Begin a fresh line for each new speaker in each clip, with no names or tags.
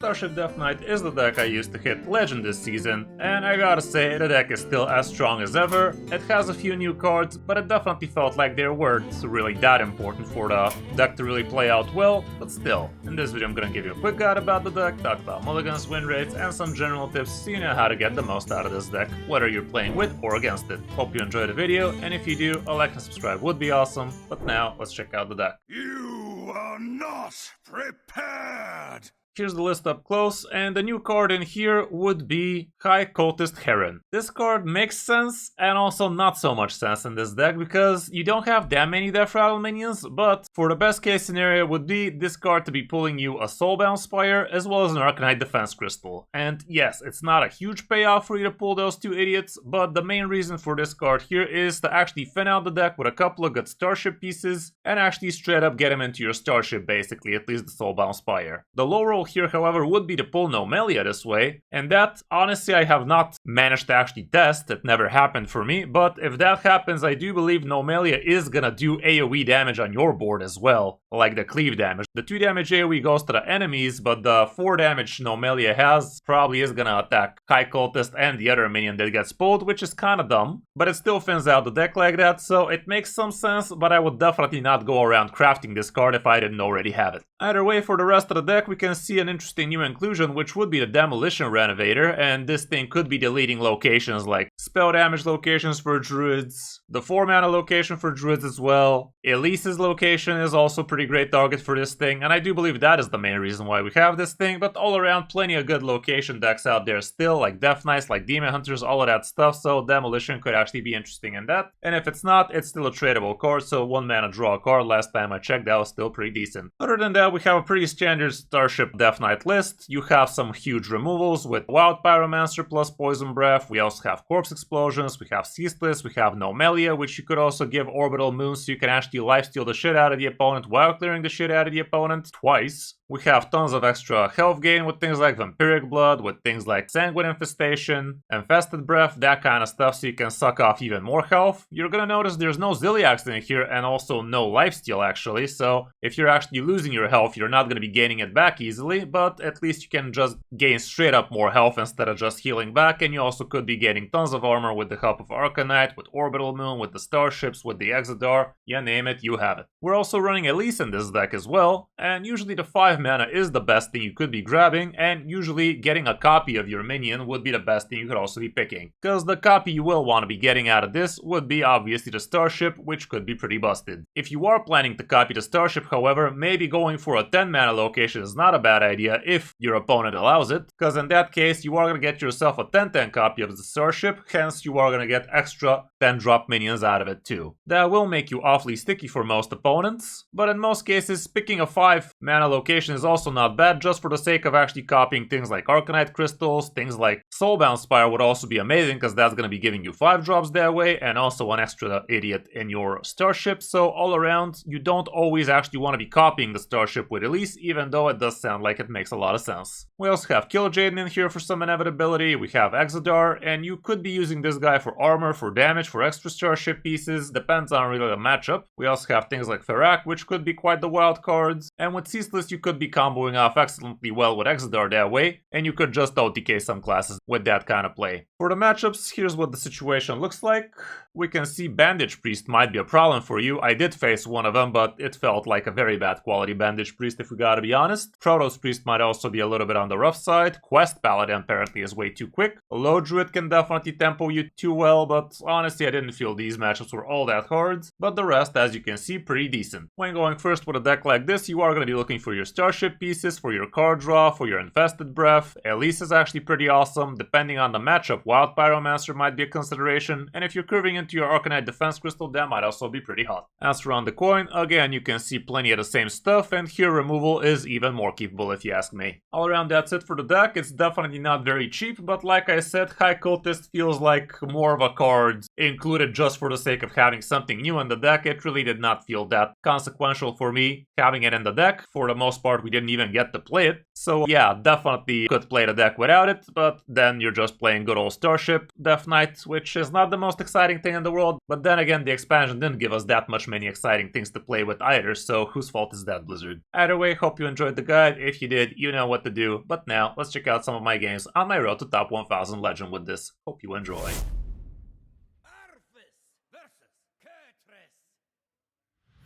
Starship Death Knight is the deck I used to hit Legend this season, and I gotta say, the deck is still as strong as ever. It has a few new cards, but it definitely felt like they weren't really that important for the deck to really play out well, but still. In this video I'm gonna give you a quick guide about the deck, talk about mulligans, win rates, and some general tips so you know how to get the most out of this deck, whether you're playing with or against it. Hope you enjoyed the video, and if you do, a like and subscribe would be awesome, but now let's check out the deck.
You are not prepared!
Here's the list up close, and the new card in here would be High Cultist Heron. This card makes sense, and also not so much sense in this deck, because you don't have that many Death Rattle minions, but for the best case scenario would be this card to be pulling you a Soulbound Spire, as well as an Arcanite Defense Crystal. And yes, it's not a huge payoff for you to pull those two idiots, but the main reason for this card here is to actually thin out the deck with a couple of good Starship pieces, and actually straight up get them into your Starship basically, at least the Soulbound Spire. The low roll here, however, would be to pull Nomelia this way, and that, honestly, I have not managed to actually test. It never happened for me, but if that happens, I do believe Nomelia is gonna do AoE damage on your board as well, like the cleave damage. The 2 damage AoE goes to the enemies, but the 4 damage Nomelia has probably is gonna attack High Cultist and the other minion that gets pulled, which is kinda dumb, but it still thins out the deck like that, so it makes some sense, but I would definitely not go around crafting this card if I didn't already have it. Either way, for the rest of the deck, we can see an interesting new inclusion, which would be the Demolition Renovator, and this thing could be deleting locations like spell damage locations for druids, the 4-mana location for druids as well. Elise's location is also a pretty great target for this thing, and I do believe that is the main reason why we have this thing, but all around plenty of good location decks out there still, like Death Knights, like Demon Hunters, all of that stuff, so Demolition could actually be interesting in that. And if it's not, it's still a tradable card, so 1 mana draw a card. Last time I checked, that was still pretty decent. Other than that, we have a pretty standard Starship Death Knight list. You have some huge removals with Wild Pyromancer plus Poison Breath. We also have Corpse Explosions, we have Ceaseless, we have Nomelia, which you could also give Orbital Moon so you can actually lifesteal the shit out of the opponent while clearing the shit out of the opponent twice. We have tons of extra health gain with things like Vampiric Blood, with things like Sanguine Infestation, Infested Breath, that kind of stuff, so you can suck off even more health. You're gonna notice there's no Ziliax in here, and also no lifesteal actually, so if you're actually losing your health, you're not gonna be gaining it back easily, but at least you can just gain straight up more health instead of just healing back, and you also could be gaining tons of armor with the help of Arcanite, with Orbital Moon, with the Starships, with the Exodar, you name it, you have it. We're also running Elise in this deck as well, and usually the 5 mana is the best thing you could be grabbing, and usually getting a copy of your minion would be the best thing you could also be picking. Because the copy you will want to be getting out of this would be obviously the Starship, which could be pretty busted. If you are planning to copy the Starship, however, maybe going for a 10 mana location is not a bad idea if your opponent allows it, because in that case you are going to get yourself a 10/10 copy of the Starship, hence you are going to get extra 10-drop minions out of it too. That will make you awfully sticky for most opponents, but in most cases picking a 5 mana location is also not bad, just for the sake of actually copying things like Arcanite Crystals. Things like Soulbound Spire would also be amazing, because that's going to be giving you 5 drops that way, and also an extra idiot in your Starship, so all around, you don't always actually want to be copying the Starship with Elise, even though it does sound like it makes a lot of sense. We also have Kill Jaden in here for some inevitability, we have Exodar, and you could be using this guy for armor, for damage, for extra Starship pieces, depends on really the matchup. We also have things like Ferak, which could be quite the wild cards, and with Ceaseless you could be comboing off excellently well with Exodar that way, and you could just OTK some classes with that kind of play. For the matchups, here's what the situation looks like. We can see Bandage Priest might be a problem for you. I did face one of them, but it felt like a very bad quality Bandage Priest if we gotta be honest. Protoss Priest might also be a little bit on the rough side. Quest Paladin apparently is way too quick. Low Druid can definitely tempo you too well, but honestly I didn't feel these matchups were all that hard. But the rest, as you can see, pretty decent. When going first with a deck like this, you are gonna be looking for your Starship pieces, for your card draw, for your Infested Breath. Elise is actually pretty awesome. Depending on the matchup, Wild Pyromancer might be a consideration, and if you're curving into your Arcanite Defense Crystal, that might also be pretty hot. As for on the coin, again, you can see plenty of the same stuff, and here removal is even more keepable if you ask me. All around, that's it for the deck. It's definitely not very cheap, but like I said, High Cultist feels like more of a card included just for the sake of having something new in the deck. It really did not feel that consequential for me having it in the deck. For the most part, part we didn't even get to play it. So yeah, definitely could play the deck without it, but then you're just playing good old Starship Death Knight, which is not the most exciting thing in the world. But then again, the expansion didn't give us that much many exciting things to play with either, so whose fault is that, Blizzard? Either way, hope you enjoyed the guide. If you did, you know what to do. But now, let's check out some of my games on my road to top 1000 Legend with this. Hope you enjoy.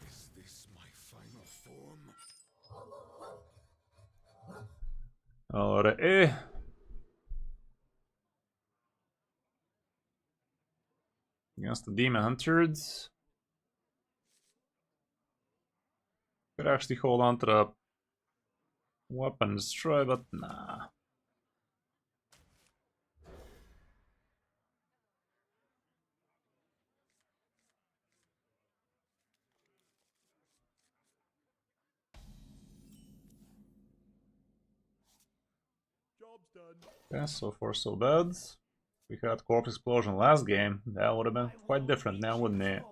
Is this my final form?
Alright. Against the Demon Hunters. Could actually hold on to the weapon and destroy, but nah.
Job's done.
Okay, so far so bad. We had Corpse Explosion last game. That would have been quite different now, wouldn't it?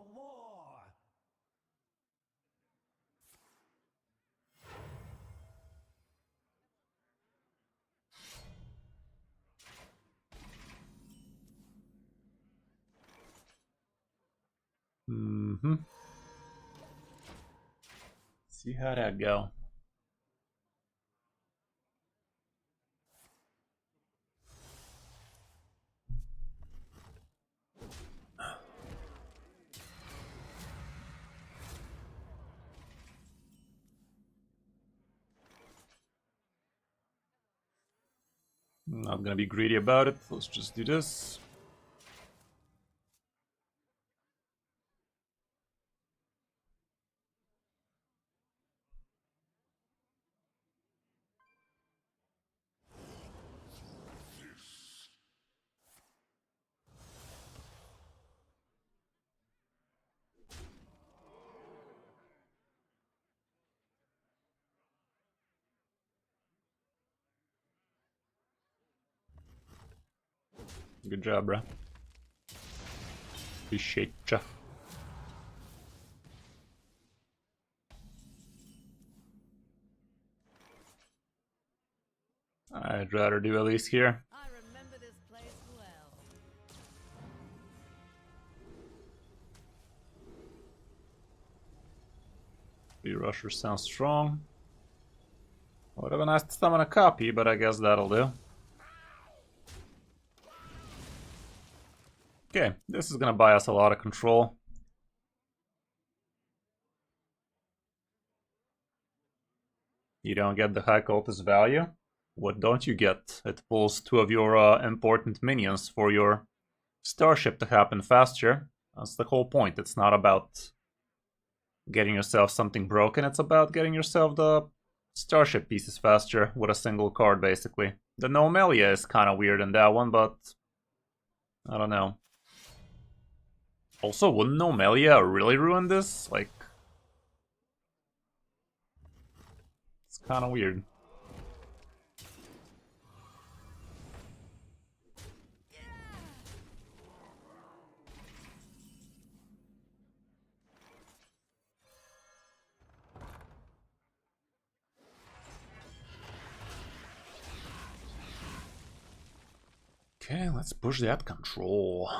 See how that go. Not gonna be greedy about it. Let's just do this. Good job, bro. Appreciate ya. I'd rather do at least here.
I remember this place well.
The Rusher sounds strong. Would have been nice to summon a copy, but I guess that'll do. Okay, this is gonna buy us a lot of control. You don't get the High Cultist value. What don't you get? It pulls 2 of your important minions for your Starship to happen faster. That's the whole point. It's not about getting yourself something broken, it's about getting yourself the Starship pieces faster with a single card, basically. The Nomelia is kind of weird in that one, but I don't know. Also, wouldn't Nomelia really ruin this? Like, it's kind of weird. Okay, let's push that control.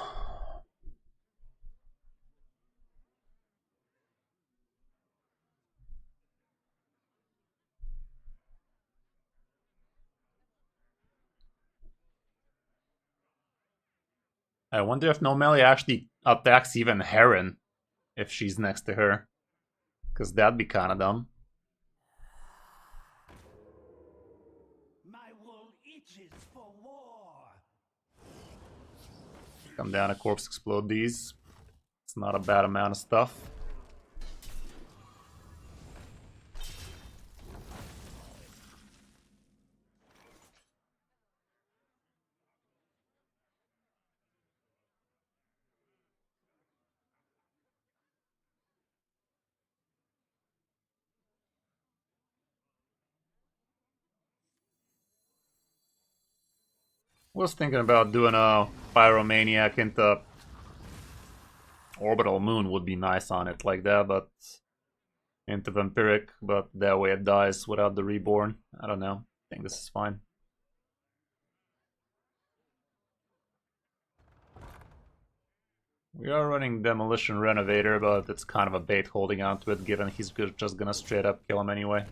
I wonder if Nomelia actually attacks even Heron if she's next to her. Because that'd be kind of dumb.
My wool itches for war.
Come down and Corpse Explode these. It's not a bad amount of stuff. Was thinking about doing a Pyromaniac into Orbital Moon would be nice on it like that, but into Vampiric, but that way it dies without the Reborn. I don't know. I think this is fine. We are running Demolition Renovator, but it's kind of a bait holding on to it, given he's just gonna straight up kill him anyway.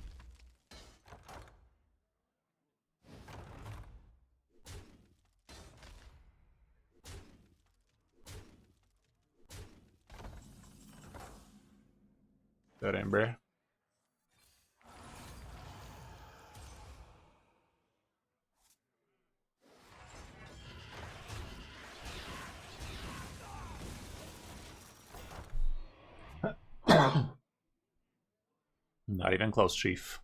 Good Ember. Not even close, Chief.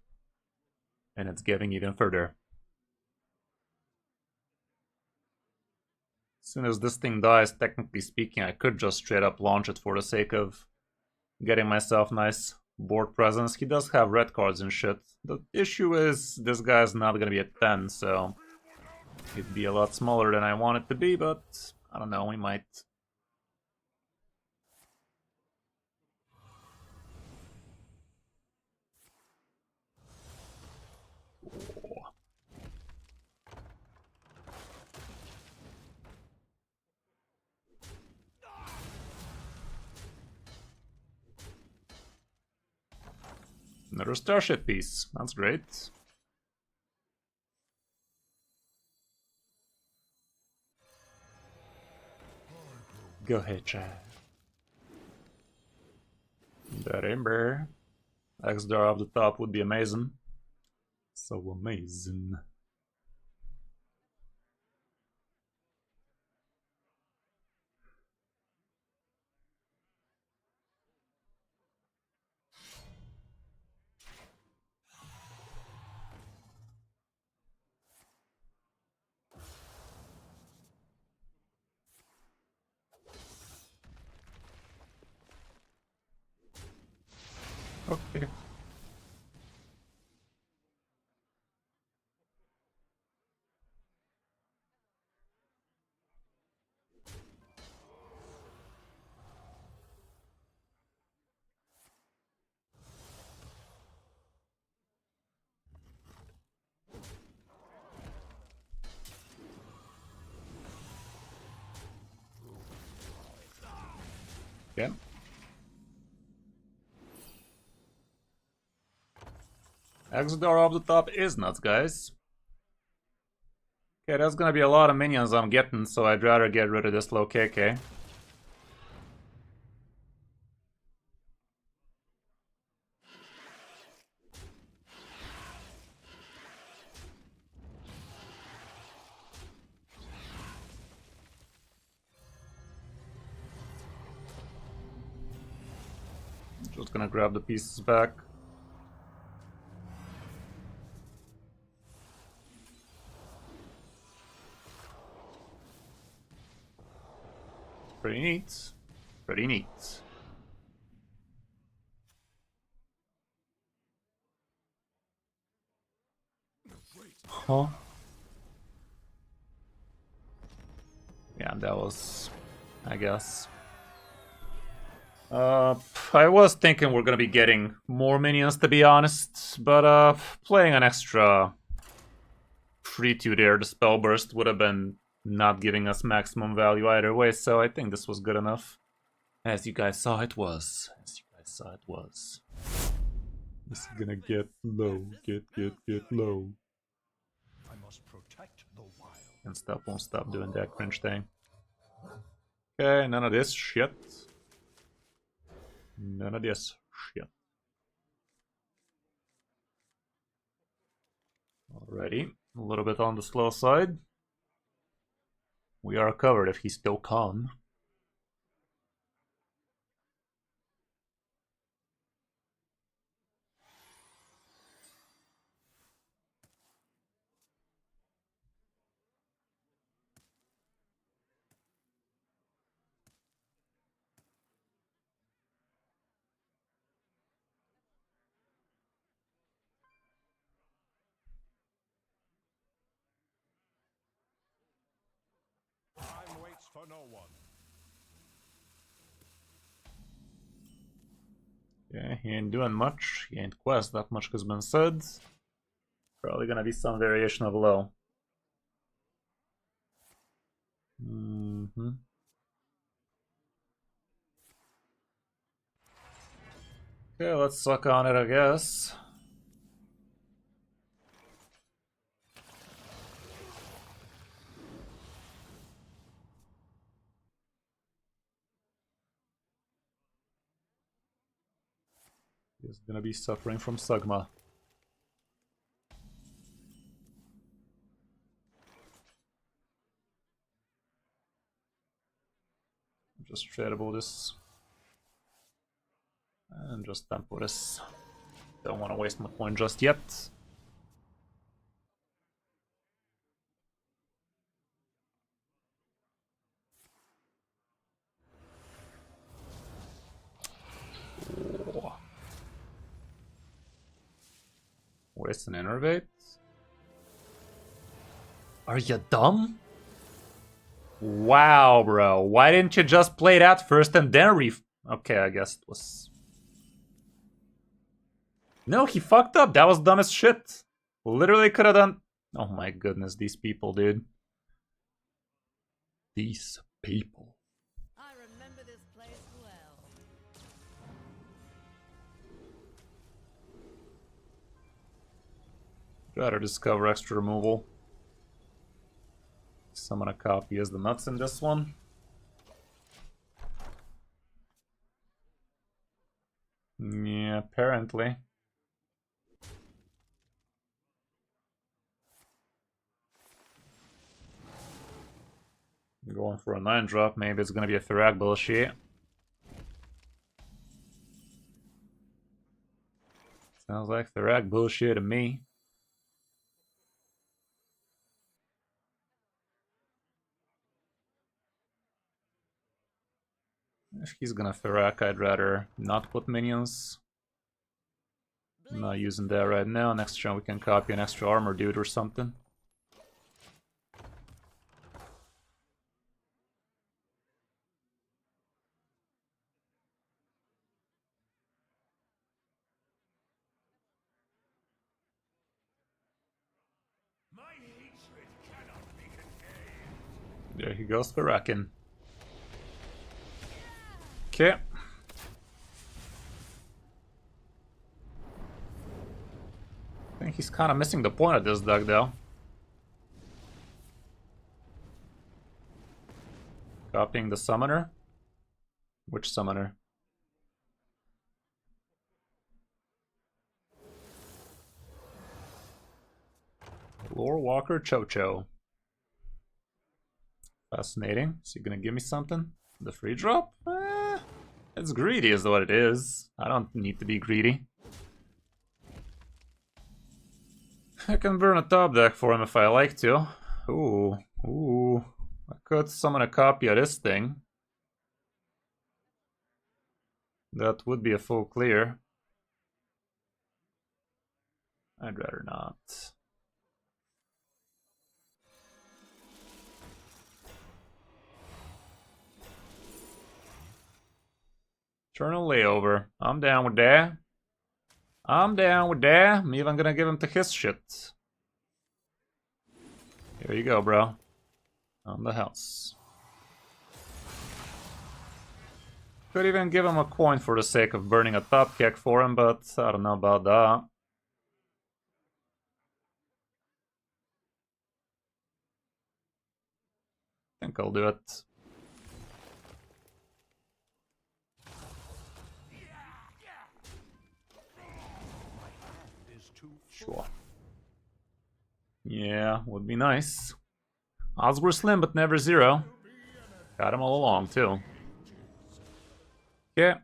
And it's giving even further. As soon as this thing dies, technically speaking, I could just straight up launch it for the sake of getting myself nice board presence. He does have red cards and shit. The issue is this guy's not gonna be at 10, so it'd be a lot smaller than I want it to be, but I don't know, we might. Another starship piece. That's great. Go ahead, Chad. That Ember. X-Dar off the top would be amazing. So amazing. Okay. Yeah. X-Dar off the top is nuts, guys. Okay, that's gonna be a lot of minions I'm getting, so I'd rather get rid of this low KK. Just gonna grab the pieces back. Pretty neat. Pretty neat. Huh? Yeah, that was, I guess. I was thinking we're gonna be getting more minions, to be honest, but playing an extra 3-2 there, the spell burst would have been not giving us maximum value either way, so I think this was good enough. As you guys saw, it was. As you guys saw, it was. This is gonna get low, get low.
I must protect the wild.
And stuff won't stop doing that cringe thing. Okay, none of this shit. None of this shit. Alrighty, a little bit on the slow side. We are covered if he's still calm.
Time waits for no one.
Okay, he ain't doing much. He ain't quest, that much has been said. Probably gonna be some variation of low. Okay, let's suck on it, I guess. He's gonna be suffering from Sugma. Just tradable this. And just tempo this. Don't want to waste my point just yet. Oh. Waste an innervate? Are you dumb? Wow, bro. Why didn't you just play that first and then Okay, I guess it was... No, he fucked up. That was dumb as shit. Literally could have done... Oh my goodness, these people, dude. These people.
I remember this place well.
Try to discover extra removal. Summon a copy as the nuts in this one. Yeah, apparently. Going for a 9-drop, maybe it's gonna be a Tharak bullshit. Sounds like Tharak bullshit to me. If he's gonna Tharak, I'd rather not put minions. I'm not using that right now. Next turn we can copy an extra armor dude or something.
My hatred cannot be contained.
There he goes, Tharakin. Okay. I think he's kind of missing the point of this deck, though. Copying the summoner? Which summoner? Lore Walker Chocho. Fascinating. Is he gonna give me something? The free drop? It's greedy is what it is. I don't need to be greedy. I can burn a top deck for him if I like to. Ooh. I could summon a copy of this thing. That would be a full clear. I'd rather not. Eternal layover. I'm down with that. I'm even gonna give him to his shit. Here you go, bro. On the house. Could even give him a coin for the sake of burning a top kick for him, but I don't know about that. I think I'll do it. Sure. Yeah, would be nice. Odds were slim, but never zero. Got him all along, too. Okay.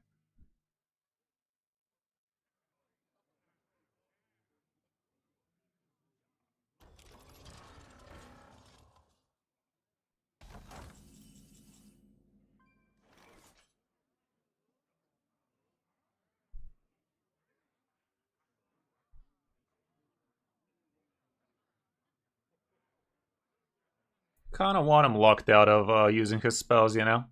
Kinda want him locked out of using his spells, you know?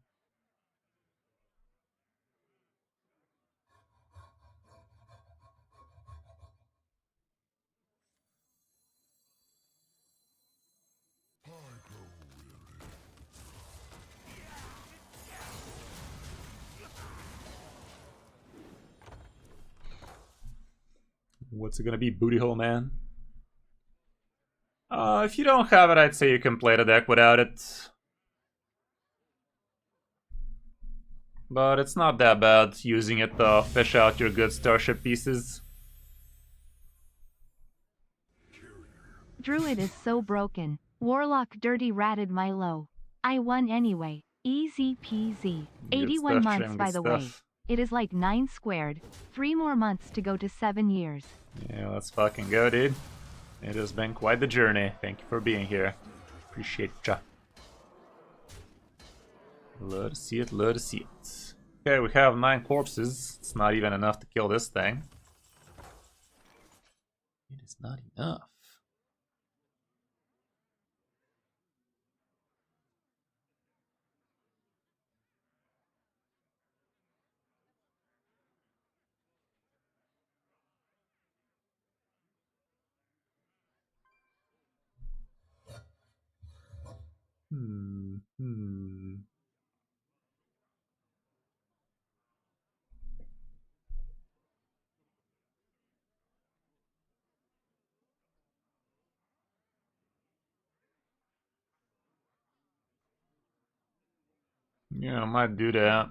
What's it gonna be, Booty Hole Man? If you don't have it, I'd say you can play the deck without it. But it's not that bad using it to fish out your good starship pieces.
Druid is so broken. Warlock dirty ratted my low. I won anyway. Easy peasy.
Good
81
stuff,
months
Trim,
by
good
the way.
stuff.
It is like 9 squared. 3 more months to go to 7 years.
Yeah, let's fucking go, dude. It has been quite the journey. Thank you for being here. Appreciate ya. Love to see it, love to see it. Okay, we have 9 corpses. It's not even enough to kill this thing. It is not enough. Hmm. Yeah, I might do that.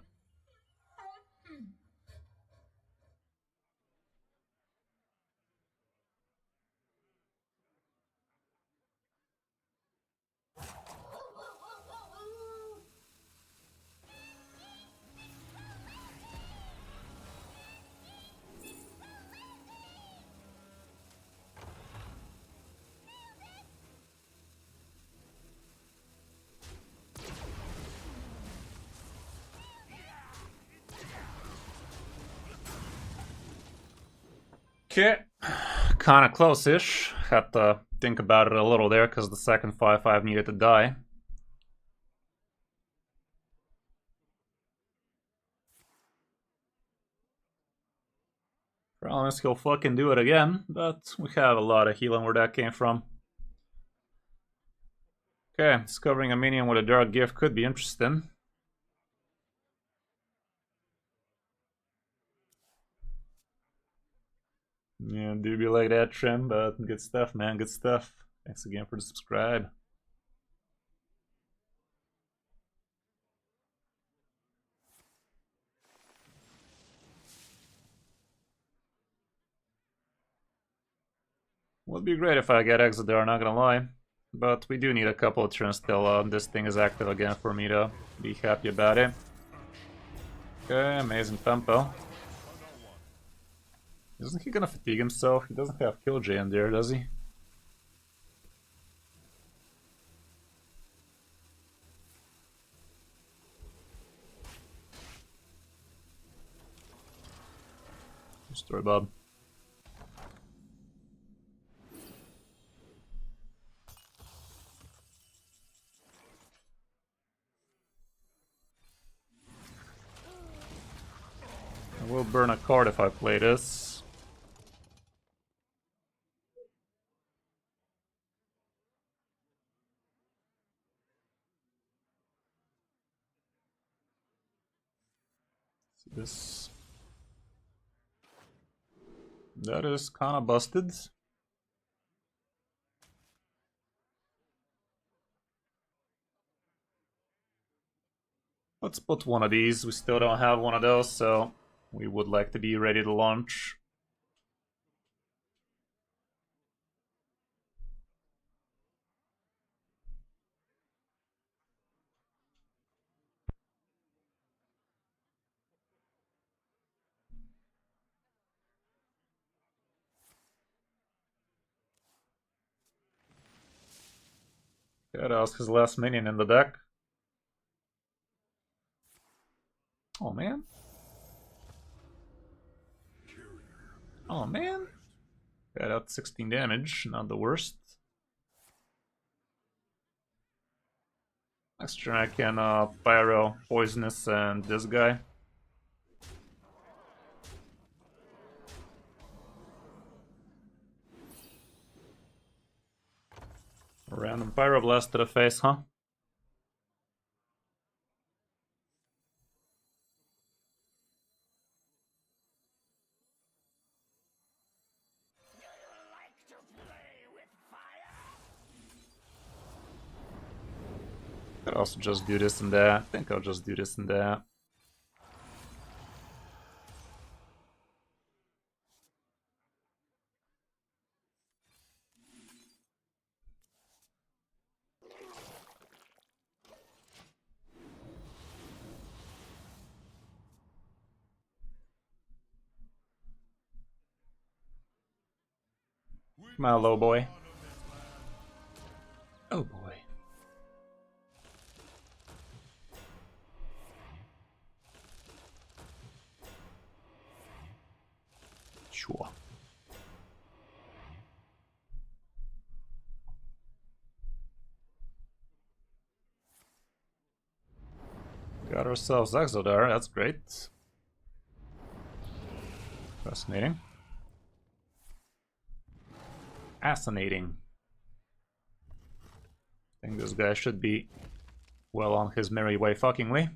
Okay, kind of close-ish. Had to think about it a little there because the second 5/5 needed to die. Promise he'll fucking do it again, but we have a lot of healing where that came from. Okay, discovering a minion with a dark gift could be interesting. Yeah, do be like that, Trim, but good stuff, man, good stuff. Thanks again for the subscribe. Would be great if I get Exodar, not gonna lie. But we do need a couple of turns till this thing is active again for me to be happy about it. Okay, amazing tempo. Isn't he gonna fatigue himself? He doesn't have Killjoy in there, does he? Story, Bob. I will burn a card if I play this. See this. That is kinda busted. Let's put one of these. We still don't have one of those, so we would like to be ready to launch. Okay, that was his last minion in the deck. Oh man. Oh man. Got out 16 damage, not the worst. Next turn I can Pyro, Poisonous, and this guy. Random Pyroblast to the face, huh? Could also just do this and that. I think I'll just do this and that. Come on, low boy. Oh boy. Sure. Got ourselves Exodar, that's great. Fascinating. Fascinating. I think this guy should be well on his merry way fuckingly.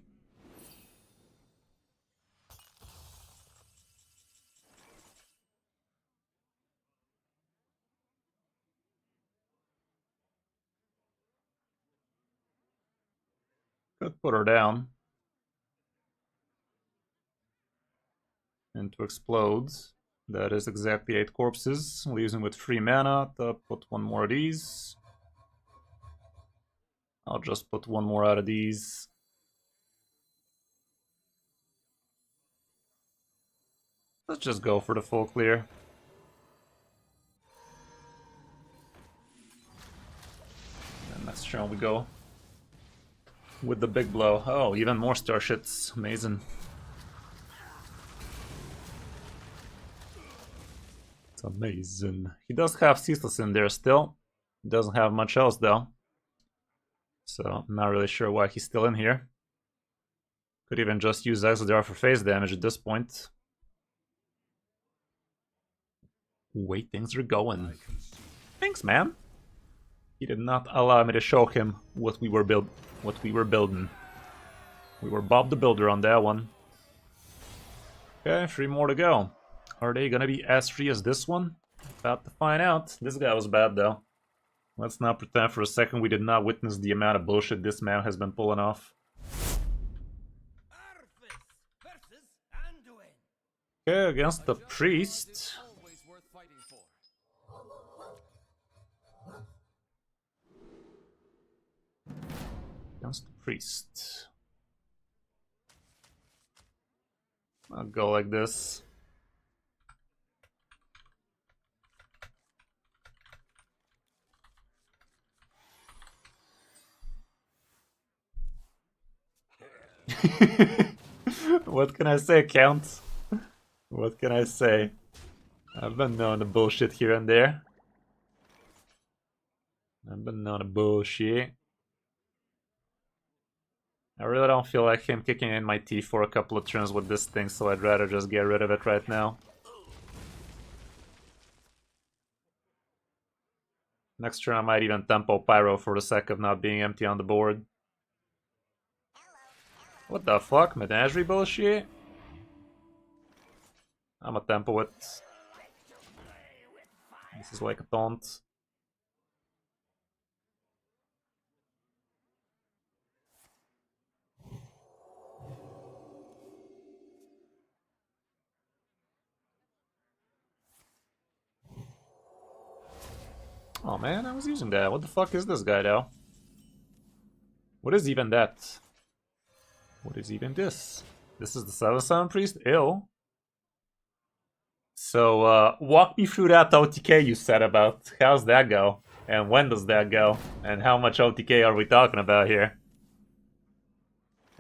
Could put her down. Into explodes. That is exactly 8 corpses. Leaves him with 3 mana to put one more of these. I'll just put one more out of these. Let's just go for the full clear. And next turn we go with the big blow. Oh, even more starshits. Amazing. It's amazing. He does have Ceaseless in there still. He doesn't have much else though. So I'm not really sure why he's still in here. Could even just use Exodar for phase damage at this point. Way things are going. Thanks, man. He did not allow me to show him what we were building. We were Bob the Builder on that one. Okay, 3 more to go. Are they gonna be as free as this one? About to find out. This guy was bad though. Let's not pretend for a second we did not witness the amount of bullshit this man has been pulling off. Okay, against the priest. Against the priest. I'll go like this. What can I say, Count? What can I say? I've been known to bullshit here and there. I've been known to bullshit. I really don't feel like him kicking in my teeth for a couple of turns with this thing, so I'd rather just get rid of it right now. Next turn I might even tempo Pyro for the sake of not being empty on the board. What the fuck? Menagerie bullshit? I'm a tempo it. This is like a taunt. Oh man, I was using that. What the fuck is this guy though? What is even that? What is even this? This is the 7/7 priest? Ew. So, walk me through that OTK you said about. How's that go? And when does that go? And how much OTK are we talking about here?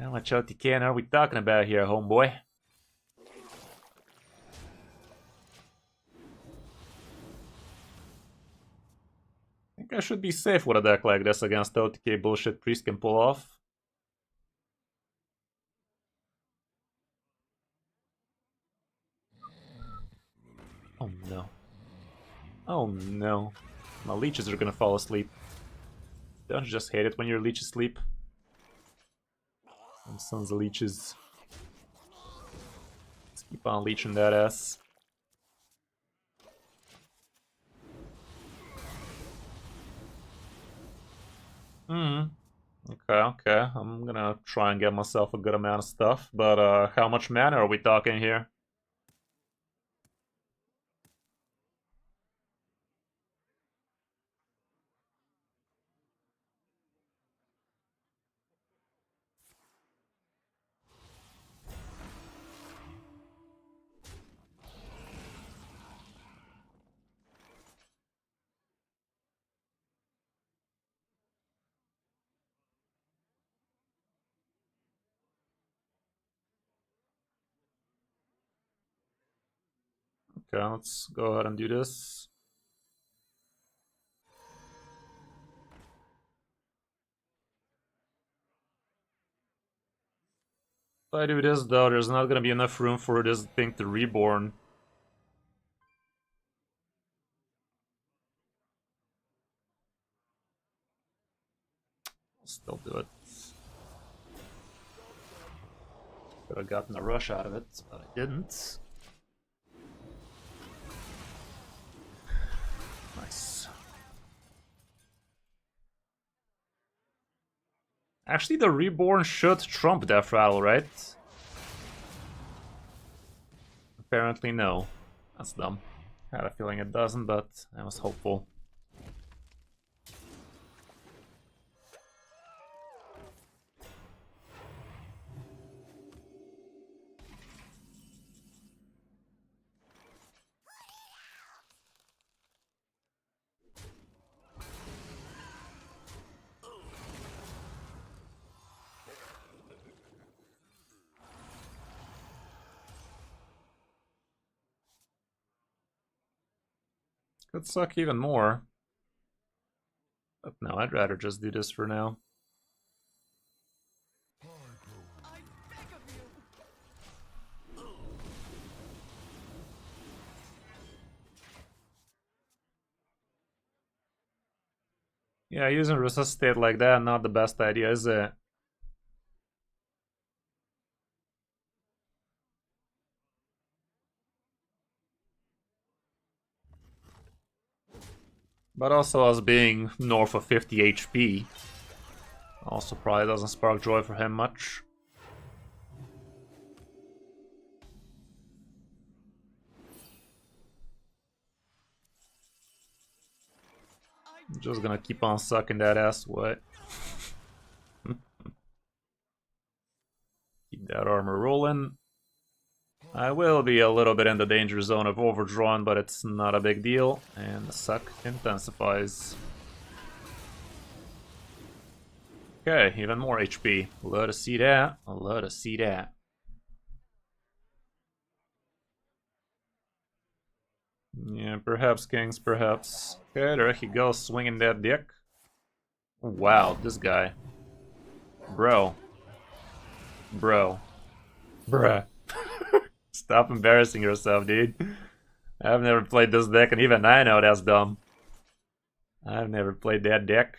How much OTK are we talking about here, homeboy? I think I should be safe with a deck like this against OTK bullshit priest can pull off. Oh no. Oh no. My leeches are gonna fall asleep. Don't you just hate it when your leeches sleep? Some sons of leeches. Let's keep on leeching that ass. Okay. I'm gonna try and get myself a good amount of stuff, but how much mana are we talking here? Okay, let's go ahead and do this. If I do this though, there's not gonna be enough room for this thing to reborn. I'll still do it. Could have gotten a rush out of it, but I didn't. Nice. Actually, the reborn should trump Death Rattle, right? Apparently no. That's dumb. I had a feeling it doesn't, but I was hopeful. Could suck even more. But no, I'd rather just do this for now. Yeah, using Resuscitate like that, not the best idea, is it? But also us being north of 50 HP. Also probably doesn't spark joy for him much. I'm just gonna keep on sucking that ass wet. Keep that armor rolling. I will be a little bit in the danger zone of overdrawn, but it's not a big deal. And the suck intensifies. Okay, even more HP. Love to see that. I love to see that. Yeah, perhaps, Kings, perhaps. Okay, there he goes, swinging that dick. Wow, this guy. Bro. Bro. Bruh. Stop embarrassing yourself, dude. I've never played this deck, and even I know that's dumb. I've never played that deck.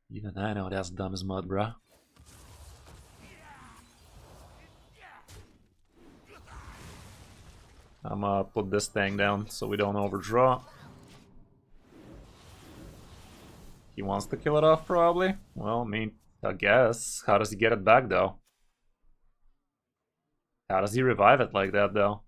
Even I know that's dumb as mud, bruh. I'm gonna put this thing down so we don't overdraw. He wants to kill it off, probably. Well, I mean, I guess. How does he get it back, though? How does he revive it like that, though?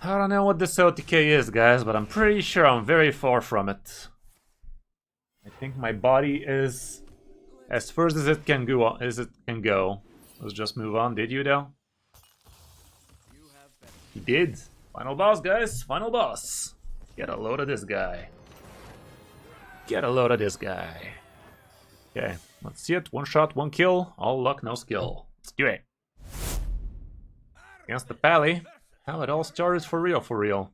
I don't know what this OTK is, guys, but I'm pretty sure I'm very far from it. I think my body is as first as it can go. Let's just move on. Did you, though? He did. Final boss, guys. Final boss. Get a load of this guy. Get a load of this guy. Okay, let's see it. One shot, one kill. All luck, no skill. Let's do it. Against the Pally. How it all started for real, for real.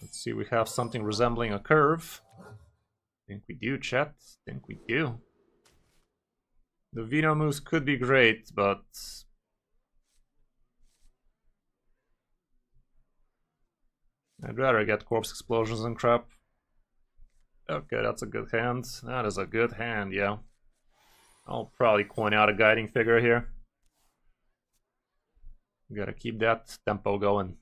Let's see, we have something resembling a curve. Think we do, chat. Think we do. The Vino moves could be great, but... I'd rather get corpse explosions and crap. Okay, that's a good hand. That is a good hand, yeah. I'll probably coin out a guiding figure here. Gotta keep that tempo going.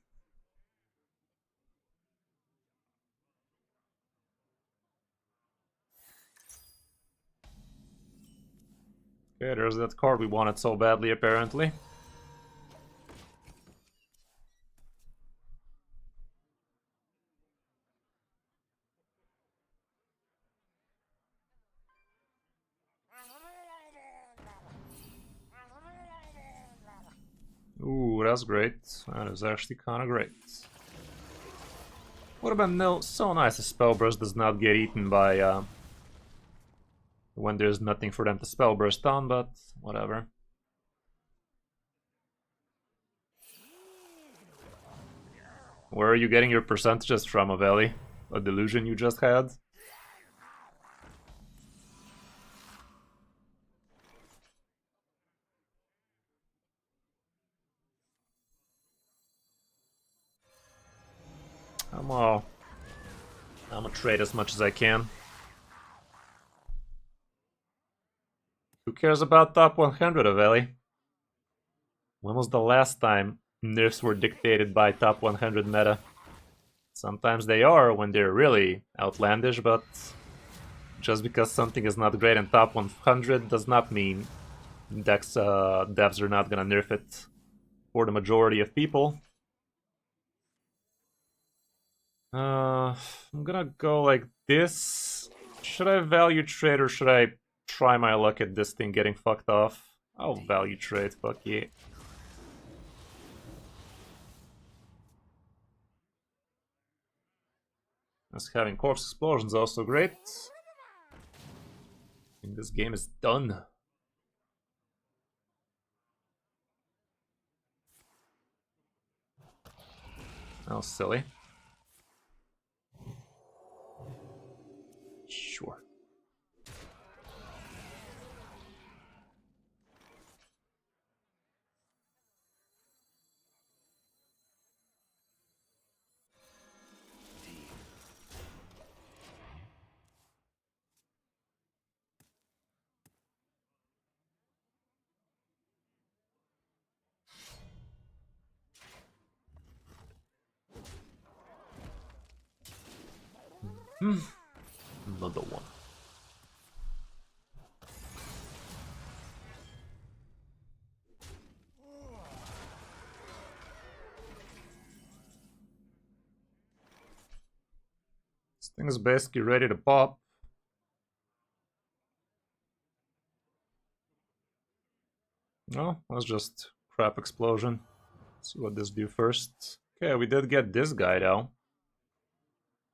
Okay, there's that card we wanted so badly, apparently. Ooh, that's great. That is actually kind of great. Would have been so nice if Spell Burst does not get eaten by when there's nothing for them to Spell Burst on, but whatever. Where are you getting your percentages from, Avelli? A delusion you just had? I'm gonna trade as much as I can. Who cares about top 100, Avelli? When was the last time nerfs were dictated by top 100 meta? Sometimes they are when they're really outlandish, but just because something is not great in top 100 does not mean devs are not gonna nerf it for the majority of people. I'm gonna go like this. Should I value trade or should I try my luck at this thing getting fucked off? I'll value trade, fuck yeah. As having corpse explosions also great. And this game is done. Oh, silly. Sure. Another one. This thing is basically ready to pop. No, let's just crap explosion. See what this do first. Okay, we did get this guy though.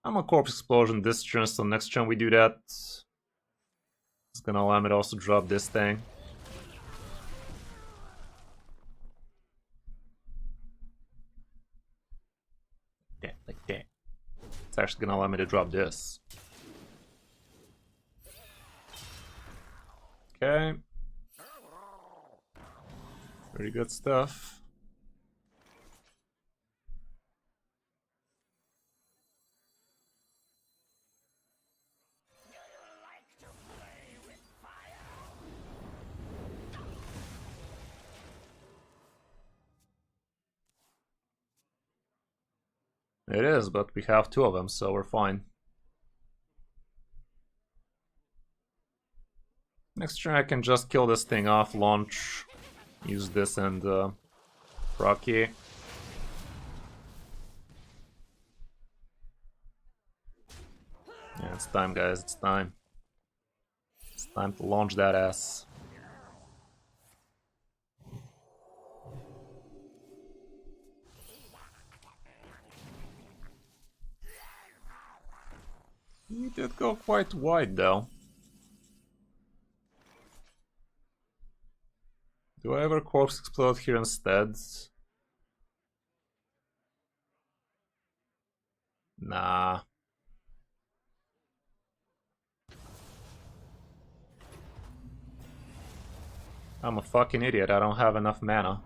I'm a corpse explosion this turn, so next turn we do that. It's gonna allow me to also drop this thing. Like that. It's actually gonna allow me to drop this. Okay. Pretty good stuff. It is, but we have two of them, so we're fine. Next turn I can just kill this thing off, launch, use this and Rocky. Yeah, it's time, guys, it's time. It's time to launch that ass. He did go quite wide, though. Do I ever corpse explode here instead? Nah. I'm a fucking idiot, I don't have enough mana.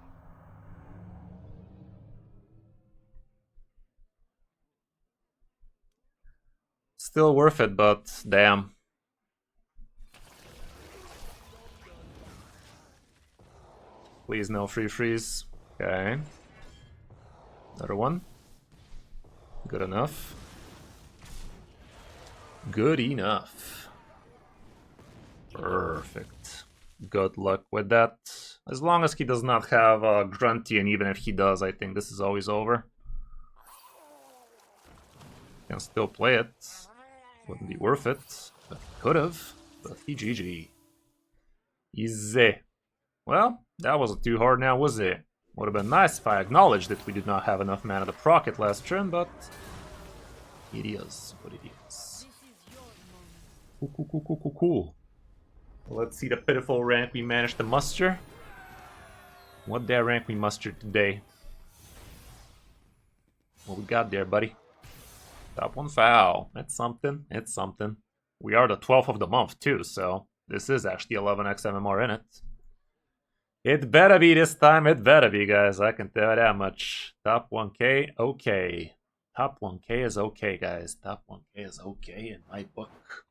Still worth it, but damn. Please no free freeze. Okay. Another one. Good enough. Good enough. Perfect. Good luck with that. As long as he does not have Grunty, and even if he does, I think this is always over. Can still play it. Wouldn't be worth it. But could have. But he GG. Easy. Well, that wasn't too hard now, was it? Would have been nice if I acknowledged that we did not have enough mana to proc it last turn, but it is what it is. Cool. Let's see the pitiful rank we managed to muster. What that rank we mustered today? What we got there, buddy? Top 1 foul. It's something. It's something. We are the 12th of the month, too, so this is actually 11x MMR in it. It better be this time. It better be, guys. I can tell you that much. Top 1k, okay. Top 1k is okay, guys. Top 1k is okay in my book.